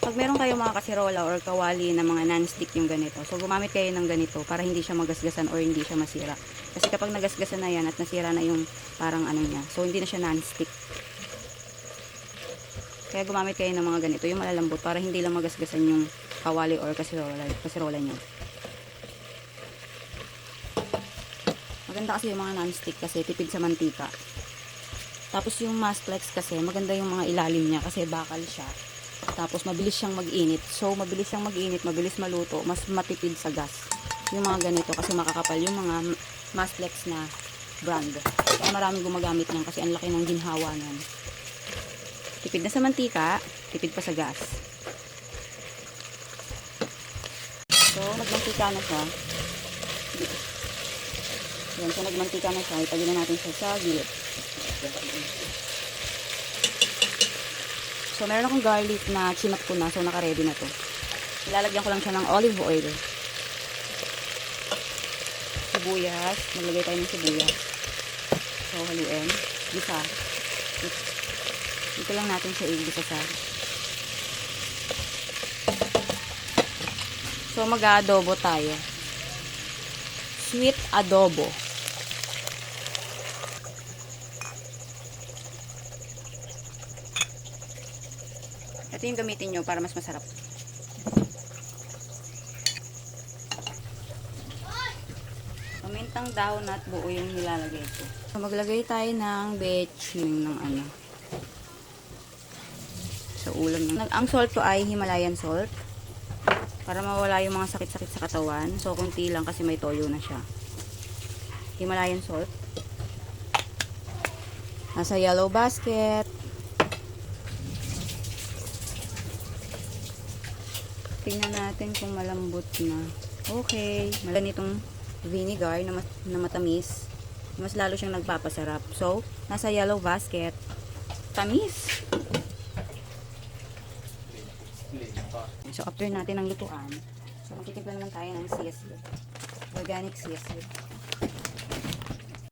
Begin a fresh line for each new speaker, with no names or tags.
Pag meron kayo mga kasirola or kawali na mga non-stick yung ganito, so gumamit kayo ng ganito para hindi siya magasgasan or hindi siya masira. Kasi kapag nagasgasan na yan at nasira na yung parang ano niya, so hindi na siya non-stick. Kaya gumamit kayo ng mga ganito, yung malalambot para hindi lang magasgasan yung kawali or kasirola niyo. Maganda kasi yung mga non-stick kasi tipid sa mantika. Tapos yung Masplex kasi maganda yung mga ilalim niya kasi bakal siya. Tapos mabilis siyang mag-init. So mabilis siyang mag-init, mabilis maluto, mas matipid sa gas. Yung mga ganito kasi makakapal yung mga Masplex na brand. Kaya maraming gumagamit niyan kasi ang laki ng ginhawa niyan. Tipid na sa mantika, tipid pa sa gas. So nagmantika na siya. Yan, so nagmantika na siya, itagin na natin siya sa gilid. So meron akong garlic na chinok ko na, so naka-ready na to. Ilalagyan ko lang siya ng olive oil. Sibuyas, maglagay tayo ng sibuyas. So haluin, gisa. Dito lang natin siya igisa sa. So mag-adobo tayo. Sweet adobo. Ito yung gamitin nyo para mas masarap. Pamintang dahon at buo yung nilalagay ko. So, maglagay tayo ng betchin ng ano. Sa ulam. Ang salt ko ay Himalayan salt. Para mawala yung mga sakit-sakit sa katawan. So, kunti lang kasi may toyo na siya. Himalayan salt. Nasa yellow basket. Tingnan natin kung malambot na. Okay. Malanitong vinegar na matamis. Mas lalo siyang nagpapasarap. So, nasa yellow basket. Tamis. So, after natin ang lutuan, so, makikipla naman tayo ng sea salt. Organic sea salt.